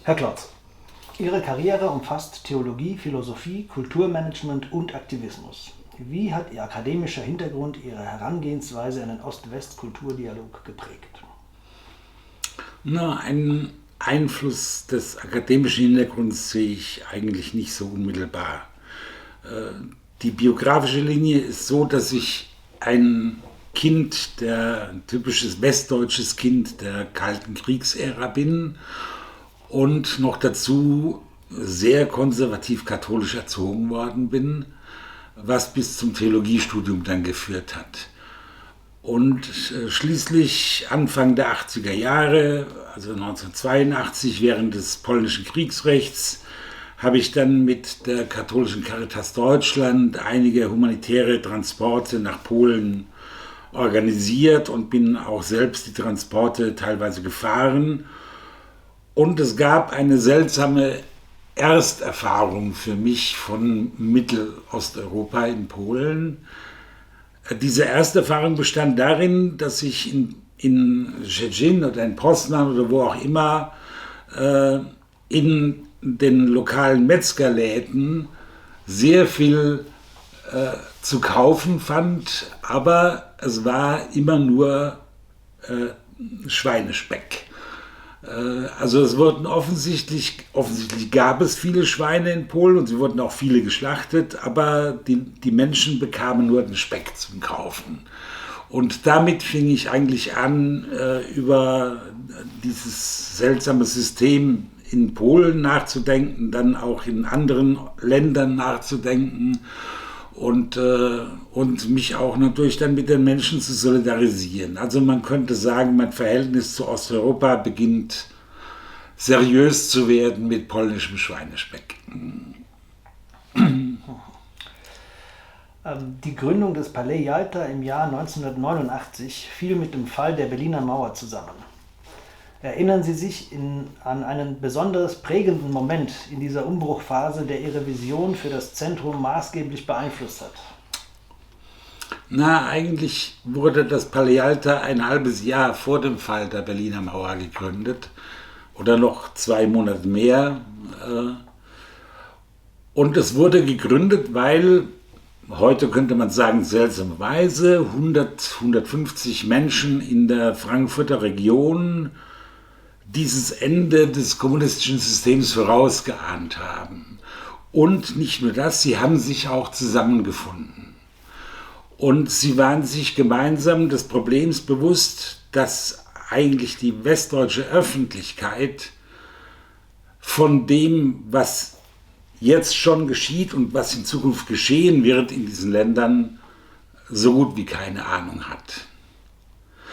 Herr Klotz, Ihre Karriere umfasst Theologie, Philosophie, Kulturmanagement und Aktivismus. Wie hat Ihr akademischer Hintergrund Ihre Herangehensweise an den Ost-West-Kulturdialog geprägt? Einen Einfluss des akademischen Hintergrunds sehe ich eigentlich nicht so unmittelbar. Die biografische Linie ist so, dass ich ein typisches westdeutsches Kind der Kalten Kriegsära bin und noch dazu sehr konservativ katholisch erzogen worden bin, was bis zum Theologiestudium dann geführt hat. Und schließlich Anfang der 80er Jahre, also 1982, während des polnischen Kriegsrechts, habe ich dann mit der katholischen Caritas Deutschland einige humanitäre Transporte nach Polen organisiert und bin auch selbst die Transporte teilweise gefahren. Und es gab eine seltsame Ersterfahrung für mich von Mittelosteuropa in Polen. Diese Ersterfahrung bestand darin, dass ich in Szczecin oder in Poznan oder wo auch immer in den lokalen Metzgerläden sehr viel zu kaufen fand, aber es war immer nur Schweinespeck. Also es wurden offensichtlich gab es viele Schweine in Polen und sie wurden auch viele geschlachtet, aber die Menschen bekamen nur den Speck zum Kaufen. Und damit fing ich eigentlich an, über dieses seltsame System in Polen nachzudenken, dann auch in anderen Ländern nachzudenken und mich auch natürlich dann mit den Menschen zu solidarisieren. Also man könnte sagen, mein Verhältnis zu Osteuropa beginnt seriös zu werden mit polnischem Schweinespeck. Die Gründung des Palais Jalta im Jahr 1989 fiel mit dem Fall der Berliner Mauer zusammen. Erinnern Sie sich an einen besonders prägenden Moment in dieser Umbruchphase, der Ihre Vision für das Zentrum maßgeblich beeinflusst hat? Eigentlich wurde das Palais Jalta ein halbes Jahr vor dem Fall der Berliner Mauer gegründet oder noch 2 Monate mehr. Und es wurde gegründet, weil, heute könnte man sagen seltsamerweise, 150 Menschen in der Frankfurter Region dieses Ende des kommunistischen Systems vorausgeahnt haben. Und nicht nur das, sie haben sich auch zusammengefunden. Und sie waren sich gemeinsam des Problems bewusst, dass eigentlich die westdeutsche Öffentlichkeit von dem, was jetzt schon geschieht und was in Zukunft geschehen wird in diesen Ländern, so gut wie keine Ahnung hat.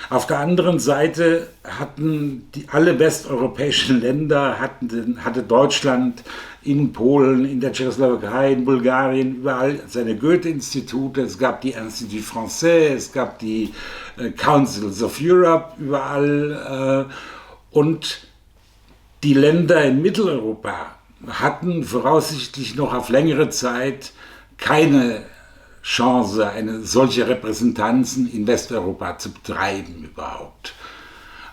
Auf der anderen Seite hatten alle westeuropäischen Länder, hatte Deutschland in Polen, in der Tschechoslowakei, in Bulgarien, überall seine Goethe-Institute, es gab die Institut Français, es gab die Councils of Europe überall und die Länder in Mitteleuropa hatten voraussichtlich noch auf längere Zeit keine Chance, eine solche Repräsentanzen in Westeuropa zu betreiben überhaupt.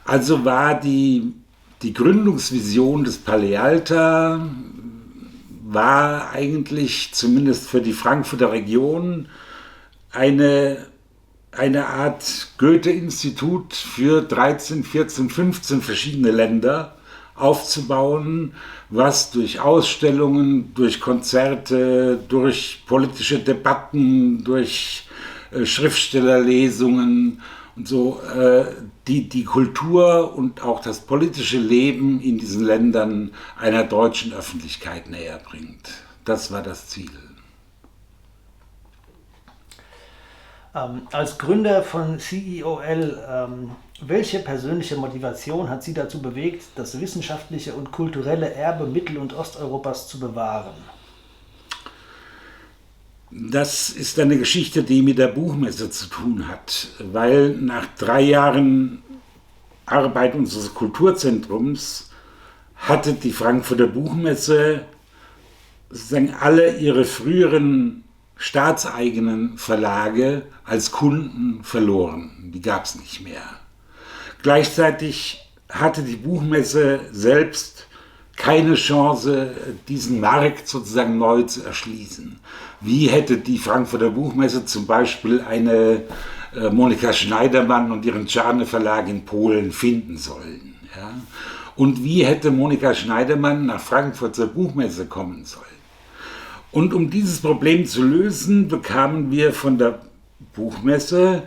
Also war die Gründungsvision des Palais Jalta war eigentlich zumindest für die Frankfurter Region eine Art Goethe-Institut für 13, 14, 15 verschiedene Länder aufzubauen, was durch Ausstellungen, durch Konzerte, durch politische Debatten, durch Schriftstellerlesungen und so die Kultur und auch das politische Leben in diesen Ländern einer deutschen Öffentlichkeit näher bringt. Das war das Ziel. Als Gründer von CEOL, welche persönliche Motivation hat Sie dazu bewegt, das wissenschaftliche und kulturelle Erbe Mittel- und Osteuropas zu bewahren? Das ist eine Geschichte, die mit der Buchmesse zu tun hat, weil nach 3 Jahren Arbeit unseres Kulturzentrums hatte die Frankfurter Buchmesse sozusagen alle ihre früheren staatseigenen Verlage als Kunden verloren. Die gab es nicht mehr. Gleichzeitig hatte die Buchmesse selbst keine Chance, diesen Markt sozusagen neu zu erschließen. Wie hätte die Frankfurter Buchmesse zum Beispiel eine Monika Schneidermann und ihren Czarny Verlag in Polen finden sollen? Ja? Und wie hätte Monika Schneidermann nach Frankfurt zur Buchmesse kommen sollen? Und um dieses Problem zu lösen, bekamen wir von der Buchmesse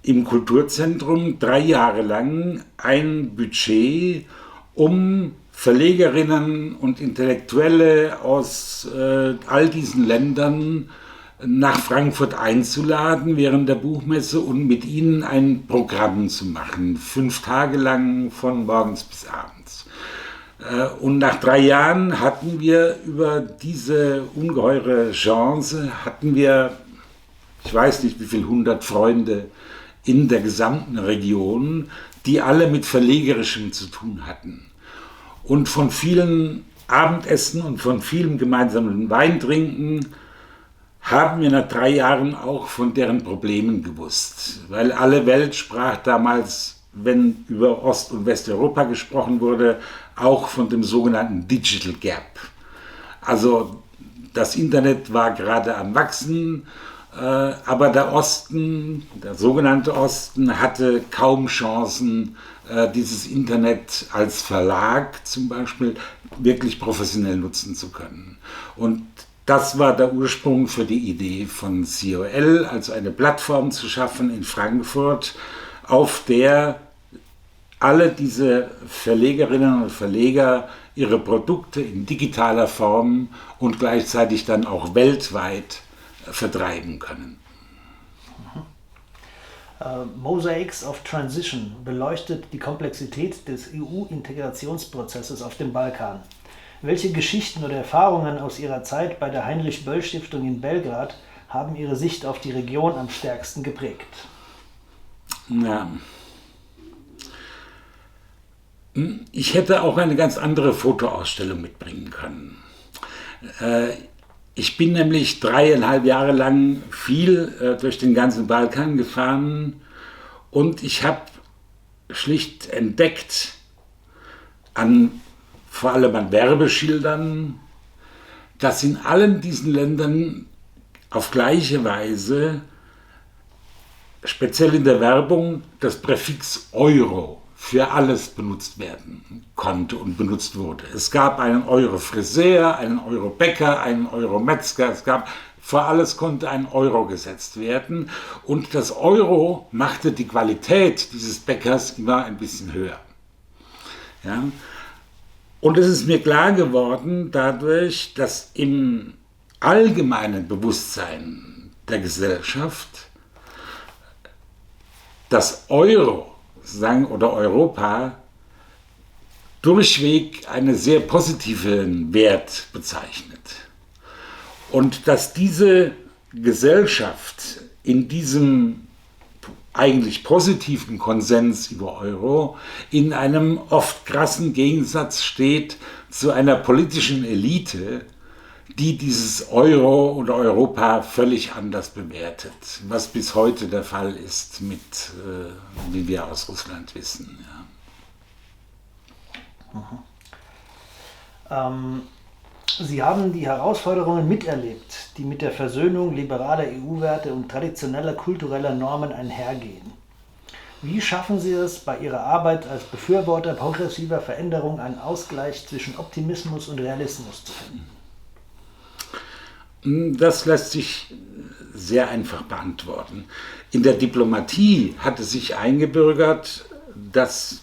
im Kulturzentrum 3 Jahre lang ein Budget, um Verlegerinnen und Intellektuelle aus all diesen Ländern nach Frankfurt einzuladen während der Buchmesse und mit ihnen ein Programm zu machen, 5 Tage lang von morgens bis abends. Und nach 3 Jahren hatten wir über diese ungeheure Chance, ich weiß nicht wie viel 100 Freunde in der gesamten Region, die alle mit Verlegerischem zu tun hatten. Und von vielen Abendessen und von vielem gemeinsamen Weintrinken haben wir nach 3 Jahren auch von deren Problemen gewusst. Weil alle Welt sprach damals, wenn über Ost- und Westeuropa gesprochen wurde, auch von dem sogenannten Digital Gap. Also das Internet war gerade am Wachsen, aber der Osten, der sogenannte Osten, hatte kaum Chancen, dieses Internet als Verlag zum Beispiel wirklich professionell nutzen zu können. Und das war der Ursprung für die Idee von COL, also eine Plattform zu schaffen in Frankfurt, auf der alle diese Verlegerinnen und Verleger ihre Produkte in digitaler Form und gleichzeitig dann auch weltweit vertreiben können. Mosaics of Transition beleuchtet die Komplexität des EU-Integrationsprozesses auf dem Balkan. Welche Geschichten oder Erfahrungen aus Ihrer Zeit bei der Heinrich-Böll-Stiftung in Belgrad haben Ihre Sicht auf die Region am stärksten geprägt? Ja. Ich hätte auch eine ganz andere Fotoausstellung mitbringen können. Ich bin nämlich 3,5 Jahre lang viel durch den ganzen Balkan gefahren und ich habe schlicht entdeckt, vor allem an Werbeschildern, dass in allen diesen Ländern auf gleiche Weise, speziell in der Werbung, das Präfix Euro für alles benutzt werden konnte und benutzt wurde. Es gab einen Euro-Friseur, einen Euro-Bäcker, einen Euro-Metzger, vor alles konnte ein Euro gesetzt werden und das Euro machte die Qualität dieses Bäckers immer ein bisschen höher. Ja? Und es ist mir klar geworden dadurch, dass im allgemeinen Bewusstsein der Gesellschaft das Euro oder Europa durchweg einen sehr positiven Wert bezeichnet. Und dass diese Gesellschaft in diesem eigentlich positiven Konsens über Euro in einem oft krassen Gegensatz steht zu einer politischen Elite, die dieses Euro oder Europa völlig anders bewertet, was bis heute der Fall ist, wie wir aus Russland wissen. Ja. Sie haben die Herausforderungen miterlebt, die mit der Versöhnung liberaler EU-Werte und traditioneller kultureller Normen einhergehen. Wie schaffen Sie es, bei Ihrer Arbeit als Befürworter progressiver Veränderung einen Ausgleich zwischen Optimismus und Realismus zu finden? Das lässt sich sehr einfach beantworten. In der Diplomatie hat es sich eingebürgert, dass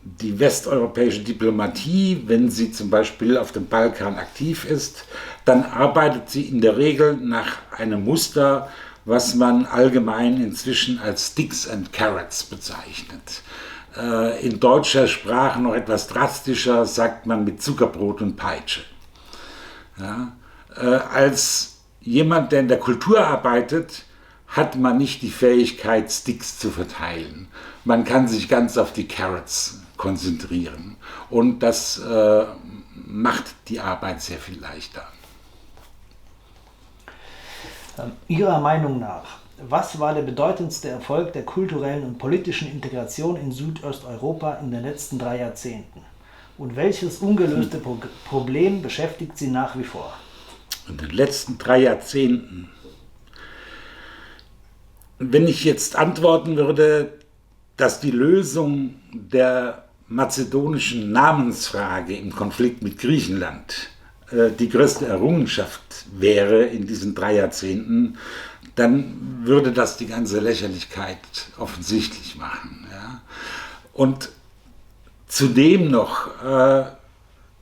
die westeuropäische Diplomatie, wenn sie zum Beispiel auf dem Balkan aktiv ist, dann arbeitet sie in der Regel nach einem Muster, was man allgemein inzwischen als Sticks and Carrots bezeichnet. In deutscher Sprache noch etwas drastischer sagt man mit Zuckerbrot und Peitsche. Ja? Als jemand, der in der Kultur arbeitet, hat man nicht die Fähigkeit, Sticks zu verteilen. Man kann sich ganz auf die Carrots konzentrieren. Und das macht die Arbeit sehr viel leichter. Ihrer Meinung nach, was war der bedeutendste Erfolg der kulturellen und politischen Integration in Südosteuropa in den letzten 3 Jahrzehnten? Und welches ungelöste Problem beschäftigt Sie nach wie vor? In den letzten 3 Jahrzehnten. Wenn ich jetzt antworten würde, dass die Lösung der mazedonischen Namensfrage im Konflikt mit Griechenland die größte Errungenschaft wäre in diesen 3 Jahrzehnten, dann würde das die ganze Lächerlichkeit offensichtlich machen. Ja? Und zudem noch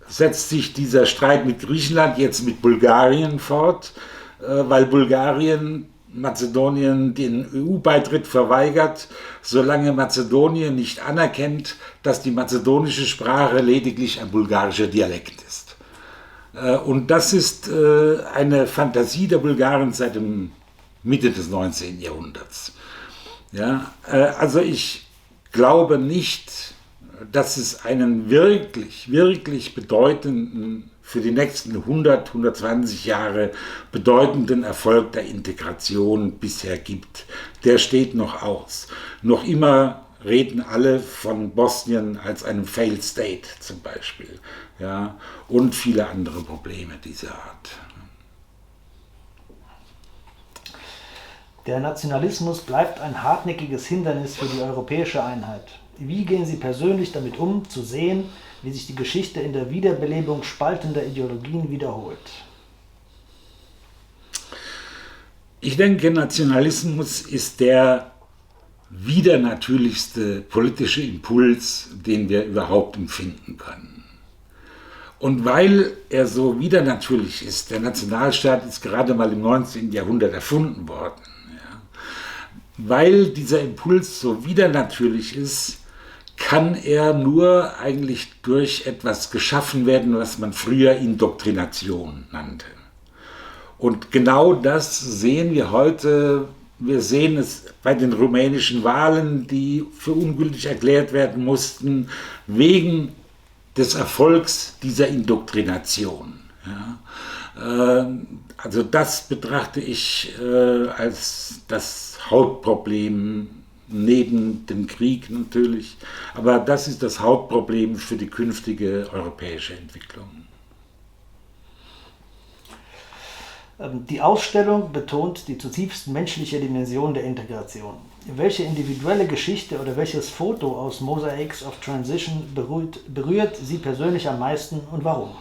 setzt sich dieser Streit mit Griechenland jetzt mit Bulgarien fort, weil Bulgarien Mazedonien den EU-Beitritt verweigert, solange Mazedonien nicht anerkennt, dass die mazedonische Sprache lediglich ein bulgarischer Dialekt ist. Und das ist eine Fantasie der Bulgaren seit dem Mitte des 19. Jahrhunderts. Ja, also ich glaube nicht, dass es einen wirklich, wirklich bedeutenden, für die nächsten 100, 120 Jahre bedeutenden Erfolg der Integration bisher gibt. Der steht noch aus. Noch immer reden alle von Bosnien als einem Failed State zum Beispiel. Ja, und viele andere Probleme dieser Art. Der Nationalismus bleibt ein hartnäckiges Hindernis für die europäische Einheit. Wie gehen Sie persönlich damit um, zu sehen, wie sich die Geschichte in der Wiederbelebung spaltender Ideologien wiederholt? Ich denke, Nationalismus ist der widernatürlichste politische Impuls, den wir überhaupt empfinden können. Und weil er so widernatürlich ist, der Nationalstaat ist gerade mal im 19. Jahrhundert erfunden worden, ja, weil dieser Impuls so widernatürlich ist, kann er nur eigentlich durch etwas geschaffen werden, was man früher Indoktrination nannte. Und genau das sehen wir heute. Wir sehen es bei den rumänischen Wahlen, die für ungültig erklärt werden mussten, wegen des Erfolgs dieser Indoktrination. Ja. Also das betrachte ich als das Hauptproblem, neben dem Krieg natürlich, aber das ist das Hauptproblem für die künftige europäische Entwicklung. Die Ausstellung betont die zutiefst menschliche Dimension der Integration. Welche individuelle Geschichte oder welches Foto aus Mosaics of Transition berührt Sie persönlich am meisten und warum?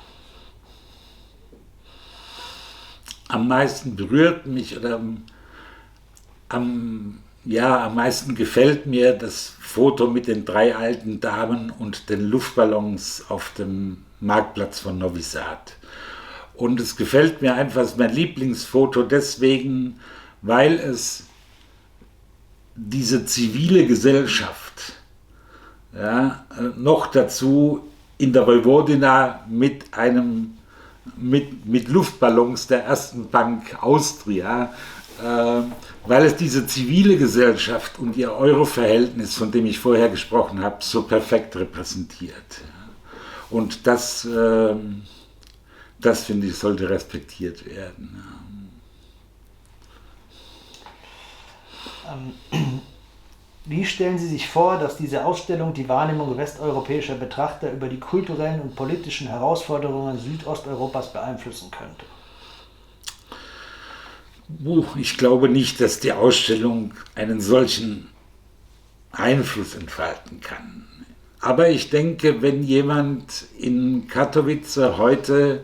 Am meisten berührt mich oder am meisten gefällt mir das Foto mit den 3 alten Damen und den Luftballons auf dem Marktplatz von Novi Sad. Und es gefällt mir einfach, es ist mein Lieblingsfoto deswegen, weil es diese zivile Gesellschaft, ja, noch dazu in der Vojvodina mit Luftballons der Ersten Bank Austria, weil es diese zivile Gesellschaft und ihr Euro-Verhältnis, von dem ich vorher gesprochen habe, so perfekt repräsentiert. Und das finde ich, sollte respektiert werden. Wie stellen Sie sich vor, dass diese Ausstellung die Wahrnehmung westeuropäischer Betrachter über die kulturellen und politischen Herausforderungen Südosteuropas beeinflussen könnte? Ich glaube nicht, dass die Ausstellung einen solchen Einfluss entfalten kann. Aber ich denke, wenn jemand in Katowice heute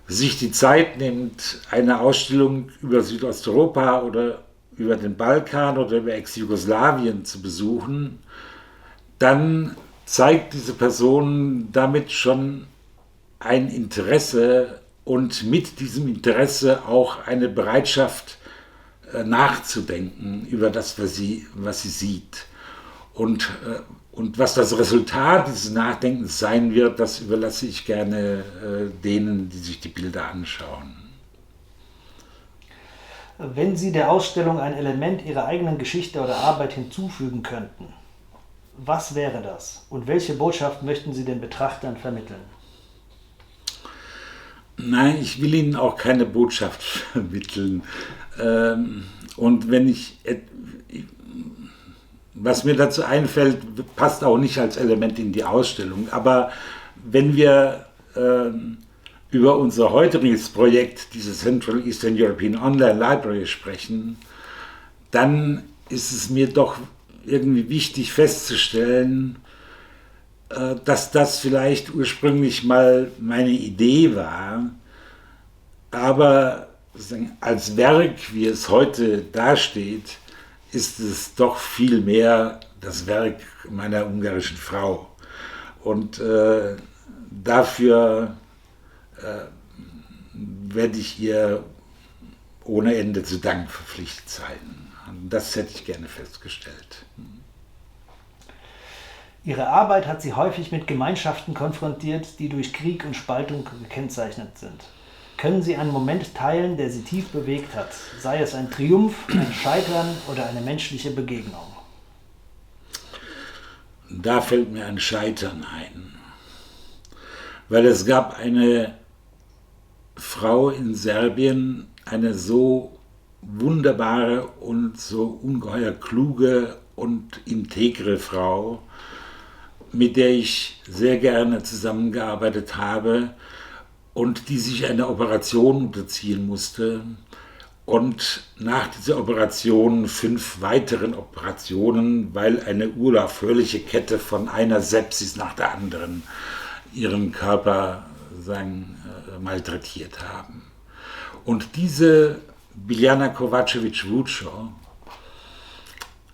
sich die Zeit nimmt, eine Ausstellung über Südosteuropa oder über den Balkan oder über Ex-Jugoslawien zu besuchen, dann zeigt diese Person damit schon ein Interesse und mit diesem Interesse auch eine Bereitschaft nachzudenken über das, was sie sieht. Und was das Resultat dieses Nachdenkens sein wird, das überlasse ich gerne denen, die sich die Bilder anschauen. Wenn Sie der Ausstellung ein Element Ihrer eigenen Geschichte oder Arbeit hinzufügen könnten, was wäre das? Und welche Botschaft möchten Sie den Betrachtern vermitteln? Nein, ich will Ihnen auch keine Botschaft vermitteln. Und was mir dazu einfällt, passt auch nicht als Element in die Ausstellung. Aber wenn wir über unser heutiges Projekt, diese Central Eastern European Online Library, sprechen, dann ist es mir doch irgendwie wichtig festzustellen, dass das vielleicht ursprünglich mal meine Idee war, aber als Werk, wie es heute dasteht, ist es doch viel mehr das Werk meiner ungarischen Frau. Und dafür werde ich ihr ohne Ende zu Dank verpflichtet sein. Und das hätte ich gerne festgestellt. Ihre Arbeit hat Sie häufig mit Gemeinschaften konfrontiert, die durch Krieg und Spaltung gekennzeichnet sind. Können Sie einen Moment teilen, der Sie tief bewegt hat, sei es ein Triumph, ein Scheitern oder eine menschliche Begegnung? Da fällt mir ein Scheitern ein, weil es gab eine Frau in Serbien, eine so wunderbare und so ungeheuer kluge und integre Frau, mit der ich sehr gerne zusammengearbeitet habe und die sich einer Operation unterziehen musste und nach dieser Operation 5 weiteren Operationen, weil eine unaufhörliche Kette von einer Sepsis nach der anderen ihren Körper malträtiert haben. Und diese Biljana Kovačević-Vučo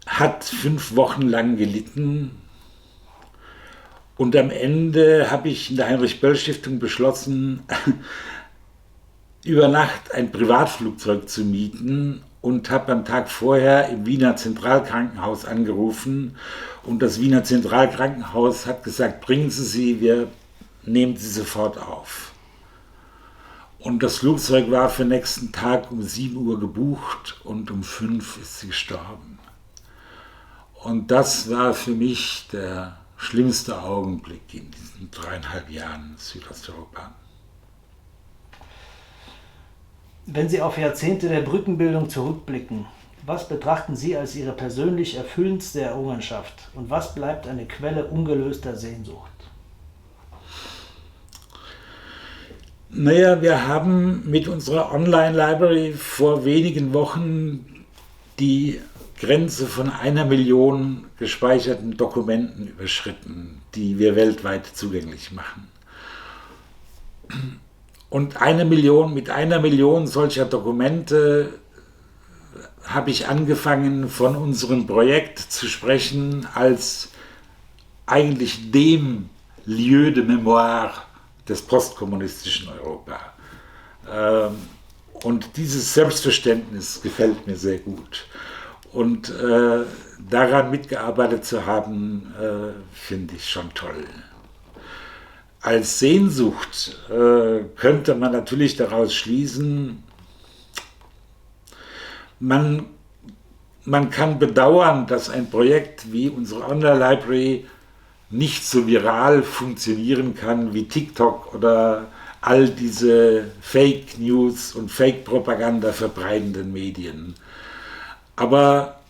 hat 5 Wochen lang gelitten. Und am Ende habe ich in der Heinrich-Böll-Stiftung beschlossen, über Nacht ein Privatflugzeug zu mieten und habe am Tag vorher im Wiener Zentralkrankenhaus angerufen. Und das Wiener Zentralkrankenhaus hat gesagt, bringen Sie sie, wir nehmen sie sofort auf. Und das Flugzeug war für den nächsten Tag um 7 Uhr gebucht und um 5 ist sie gestorben. Und das war für mich der schlimmste Augenblick in diesen 3,5 Jahren Südosteuropa. Wenn Sie auf Jahrzehnte der Brückenbildung zurückblicken, was betrachten Sie als Ihre persönlich erfüllendste Errungenschaft und was bleibt eine Quelle ungelöster Sehnsucht? Naja, wir haben mit unserer Online-Library vor wenigen Wochen die Grenze von 1 Million gespeicherten Dokumenten überschritten, die wir weltweit zugänglich machen. Und mit 1 Million solcher Dokumente habe ich angefangen, von unserem Projekt zu sprechen als eigentlich dem Lieu de Mémoire des postkommunistischen Europa. Und dieses Selbstverständnis gefällt mir sehr gut. Und daran mitgearbeitet zu haben, finde ich schon toll. Als Sehnsucht könnte man natürlich daraus schließen, man kann bedauern, dass ein Projekt wie unsere Online-Library nicht so viral funktionieren kann wie TikTok oder all diese Fake News und Fake Propaganda verbreitenden Medien. Aber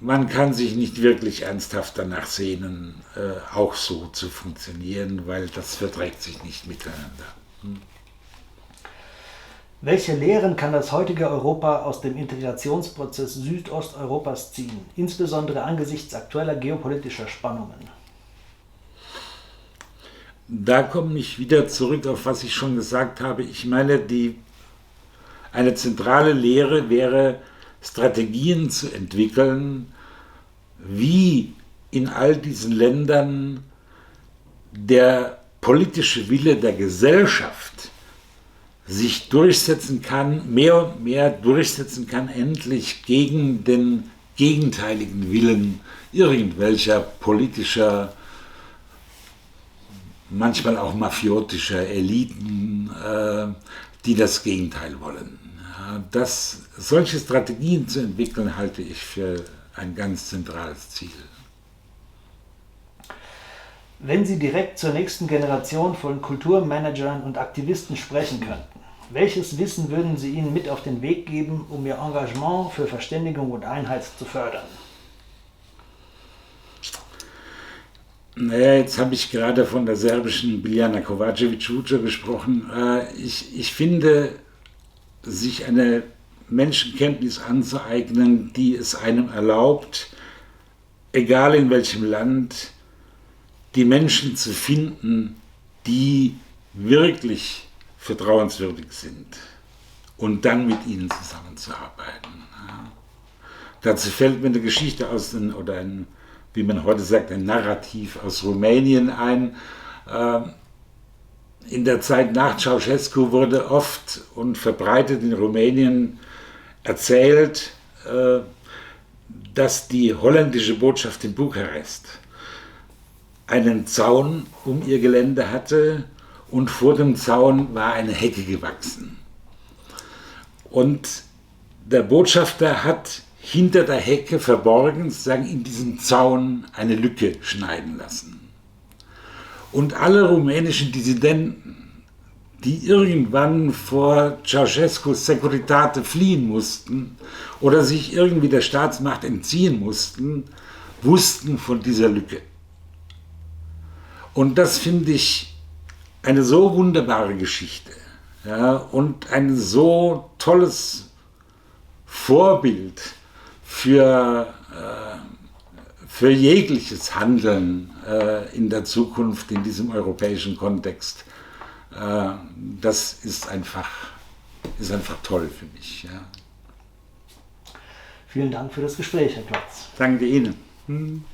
man kann sich nicht wirklich ernsthaft danach sehnen, auch so zu funktionieren, weil das verträgt sich nicht miteinander. Welche Lehren kann das heutige Europa aus dem Integrationsprozess Südosteuropas ziehen, insbesondere angesichts aktueller geopolitischer Spannungen? Da komme ich wieder zurück auf was ich schon gesagt habe. Ich meine, eine zentrale Lehre wäre, Strategien zu entwickeln, wie in all diesen Ländern der politische Wille der Gesellschaft sich durchsetzen kann, mehr und mehr durchsetzen kann, endlich gegen den gegenteiligen Willen irgendwelcher politischer, manchmal auch mafiotischer Eliten, die das Gegenteil wollen. Solche Strategien zu entwickeln, halte ich für ein ganz zentrales Ziel. Wenn Sie direkt zur nächsten Generation von Kulturmanagern und Aktivisten sprechen könnten, welches Wissen würden Sie ihnen mit auf den Weg geben, um ihr Engagement für Verständigung und Einheit zu fördern? Naja, jetzt habe ich gerade von der serbischen Biljana Kovačević-Vuča gesprochen. Ich finde, sich eine Menschenkenntnis anzueignen, die es einem erlaubt, egal in welchem Land, die Menschen zu finden, die wirklich vertrauenswürdig sind und dann mit ihnen zusammenzuarbeiten. Ja. Dazu fällt mir eine Geschichte wie man heute sagt, ein Narrativ aus Rumänien ein. In der Zeit nach Ceausescu wurde oft und verbreitet in Rumänien erzählt, dass die holländische Botschaft in Bukarest einen Zaun um ihr Gelände hatte und vor dem Zaun war eine Hecke gewachsen. Und der Botschafter hat hinter der Hecke verborgen, sozusagen in diesem Zaun, eine Lücke schneiden lassen. Und alle rumänischen Dissidenten, die irgendwann vor Ceausescus Securitate fliehen mussten oder sich irgendwie der Staatsmacht entziehen mussten, wussten von dieser Lücke. Und das finde ich eine so wunderbare Geschichte, ja, und ein so tolles Vorbild für jegliches Handeln in der Zukunft in diesem europäischen Kontext. Das ist einfach toll für mich. Ja. Vielen Dank für das Gespräch, Herr Klotz. Danke Ihnen.